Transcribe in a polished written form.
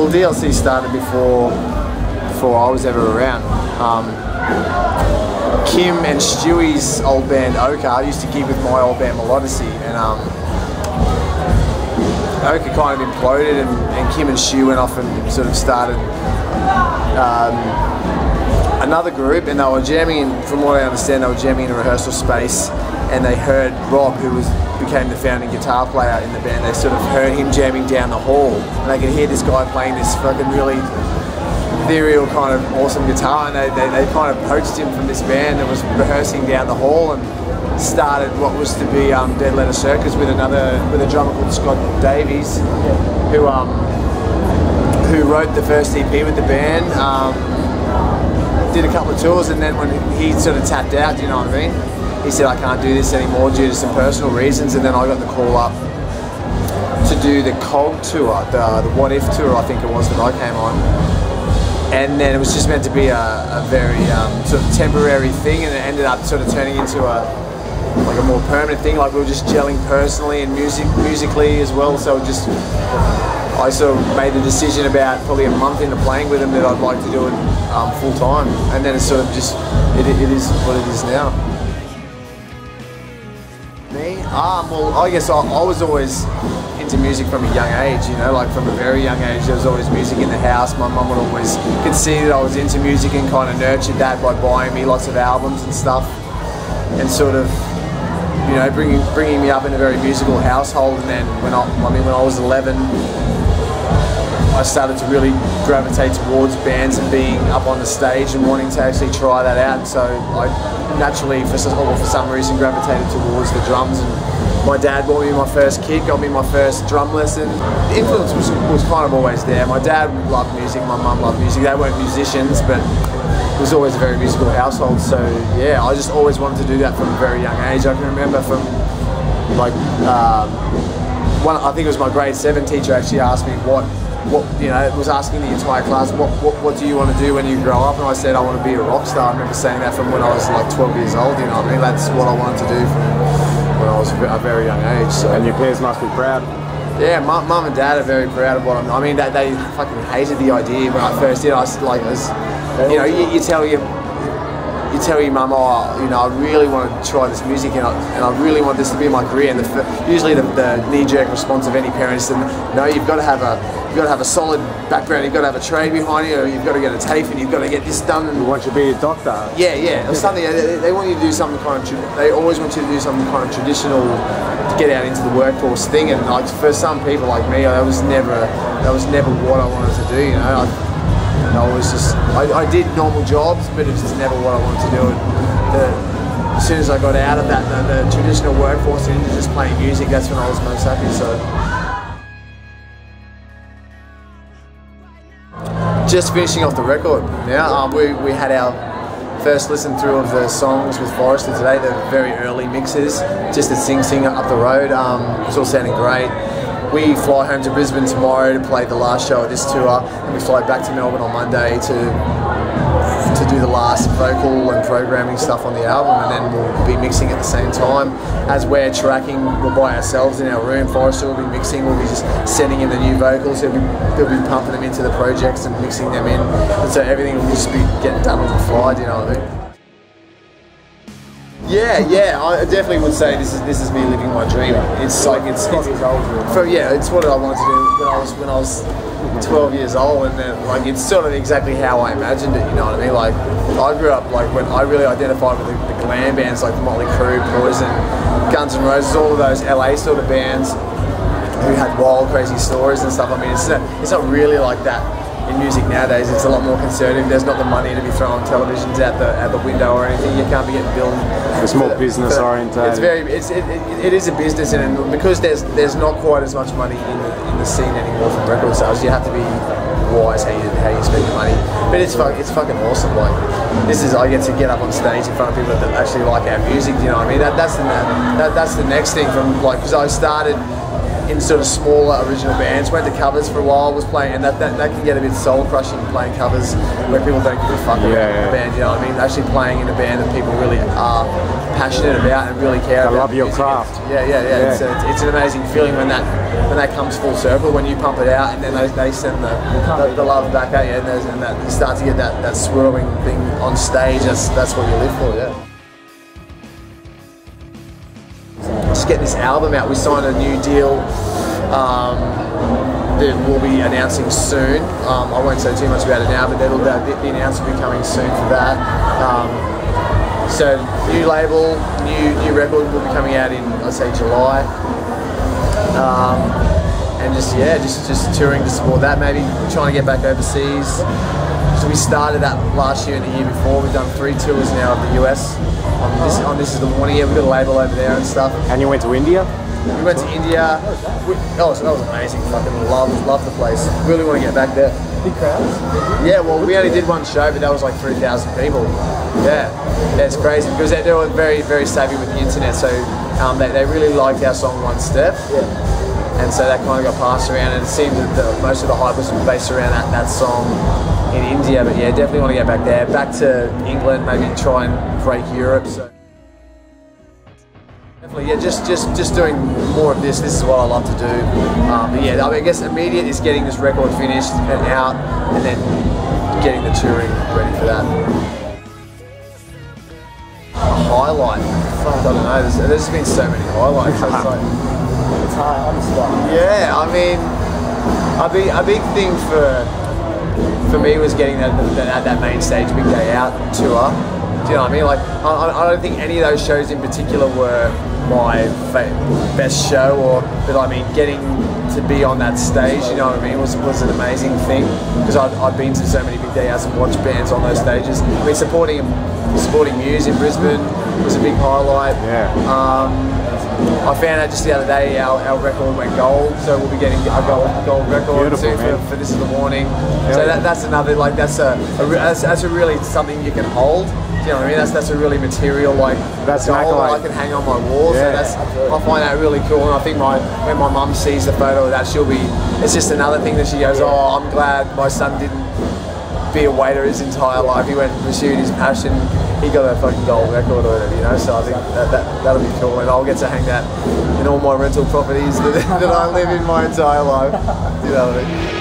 Well, DLC started before I was ever around. Kim and Stewie's old band Oka used to gig with my old band Melodicy, and Oka kind of imploded, and Kim and Stewie went off and sort of started another group, and they were jamming in, from what I understand, they were jamming in a rehearsal space, and they heard Rob, who became the founding guitar player in the band, they sort of heard him jamming down the hall, and they could hear this guy playing this fucking really ethereal kind of awesome guitar, and they kind of poached him from this band that was rehearsing down the hall, and started what was to be Dead Letter Circus with a drummer called Scott Davies, who wrote the first EP with the band, did a couple of tours, and then when he sort of tapped out, do you know what I mean? He said, I can't do this anymore due to some personal reasons, and then I got the call up to do the COG tour, the What If tour, I think it was, that I came on. And then it was just meant to be a very sort of temporary thing, and it ended up sort of turning into a more permanent thing. Like we were just gelling personally and musically as well. So I sort of made the decision about probably a month into playing with them that I'd like to do it full time, and then it's sort of just it is what it is now. Me? Well, I guess I was always into music from a young age, you know, like from a very young age there was always music in the house. My mum would always could see that I was into music and kind of nurtured that by buying me lots of albums and stuff, and sort of, you know, bringing me up in a very musical household. And then when I was 11, I started to really gravitate towards bands and being up on the stage and wanting to actually try that out. So I naturally, for some reason, gravitated towards the drums. And my dad bought me my first kit, got me my first drum lesson. The influence was kind of always there. My dad loved music, my mum loved music. They weren't musicians, but it was always a very musical household. So yeah, I just always wanted to do that from a very young age. I can remember from like, I think it was my grade 7 teacher actually asked me what you know, was asking the entire class, what do you want to do when you grow up? And I said, I want to be a rock star. I remember saying that from when I was like 12 years old, you know what I mean? That's what I wanted to do from when I was a very young age. So. And your peers must be proud. Yeah, mum and dad are very proud of what I'm. I mean, they fucking hated the idea when I first did. I was like, you know, you tell your mum, oh, you know, I really want to try this music, and I really want this to be my career. And usually the knee-jerk response of any parent is, no, you've got to have a solid background. You've got to have a trade behind you. Or you've got to get a TAFE, and you've got to get this done. And they want you to be a doctor. Yeah. Or something. They want you to do something kind of. They always want you to do something kind of traditional to get out into the workforce thing. And like for some people like me, that was never what I wanted to do. You know. I did normal jobs, but it's just never what I wanted to do. As soon as I got out of that, the traditional workforce and into just playing music, that's when I was most happy. So, just finishing off the record now. We had our first listen through of the songs with Forrester today, the very early mixes, just at Sing Sing up the road. It was all sounding great. We fly home to Brisbane tomorrow to play the last show of this tour, and we fly back to Melbourne on Monday to do the last vocal and programming stuff on the album, and then we'll be mixing at the same time. As we're tracking, we're by ourselves in our room. Forrester will be mixing, we'll be just sending in the new vocals, he'll be pumping them into the projects and mixing them in, and so everything will just be getting done on the fly, do you know what I mean? Yeah, I definitely would say this is me living my dream. It's like it's what I wanted to do when I was 12 years old, and then like it's sort of exactly how I imagined it. You know what I mean? Like I grew up like when I really identified with the glam bands like Motley Crue, Poison, Guns N' Roses, all of those LA sort of bands who had wild, crazy stories and stuff. I mean, it's not really like that in music nowadays. It's a lot more conservative. There's not the money to be throwing televisions out the window or anything. You can't be getting billed. It's more business oriented. It is a business, and because there's not quite as much money in the scene anymore from record sales, you have to be wise how you spend your money. But it's fucking awesome. Like I get to get up on stage in front of people that actually like our music. You know what I mean? That's the next thing from like, because I started in sort of smaller original bands. Went to covers for a while, was playing, and that can get a bit soul crushing, playing covers where people don't give a fuck about the band, you know what I mean? Actually playing in a band that people really are passionate about and really care about. I love your craft. Yeah. It's an amazing feeling when that comes full circle, when you pump it out and then they send the love back at you, and that you start to get that swirling thing on stage. That's what you live for, yeah. Just get this album out. We signed a new deal that we'll be announcing soon. I won't say too much about it now, but the announcement will be coming soon for that. So new label, new record will be coming out in, I'd say, July. And just touring to support that. Maybe trying to get back overseas. So we started that last year and the year before. We've done 3 tours now of the US. On This Is the Morning. Yeah, we've got a label over there and stuff. And you went to India? We went to India. That was amazing. Fucking love the place. Really want to get back there. Big crowds? Yeah, well, we only did one show, but that was like 3,000 people. Yeah, it's crazy because they were very, very savvy with the internet. So they really liked our song One Step. Yeah. And so that kind of got passed around, and it seemed that most of the hype was based around that song in India. But yeah, definitely want to get back there. Back to England, maybe try and break Europe. So definitely, yeah, just doing more of this. This is what I love to do. But yeah, I guess immediate is getting this record finished and out, and then getting the touring ready for that. A highlight? Fuck, I don't know. There's been so many highlights. It's hard on the spot. Yeah, I mean, a big thing for me was getting that main stage Big Day Out tour. Do you know what I mean? Like, I don't think any of those shows in particular were my best show, but I mean, getting to be on that stage, you know what I mean, was an amazing thing, because I'd been to so many Big Day Outs and watched bands on those stages. I mean, supporting Muse in Brisbane was a big highlight. Yeah. I found out just the other day our record went gold, so we'll be getting a gold record soon for This Is the Morning. Yeah. So that's another, like, that's a really something you can hold. Do you know what I mean? That's a really material, like, that's gold that I can hang on my wall. Yeah. So I find that really cool, and I think when my mum sees the photo of that, it's just another thing that she goes, oh, I'm glad my son didn't be a waiter his entire life. He went and pursued his passion. He got a fucking gold record or whatever, you know. So I think that'll be cool, and I'll get to hang that in all my rental properties that I live in my entire life. You know what I mean?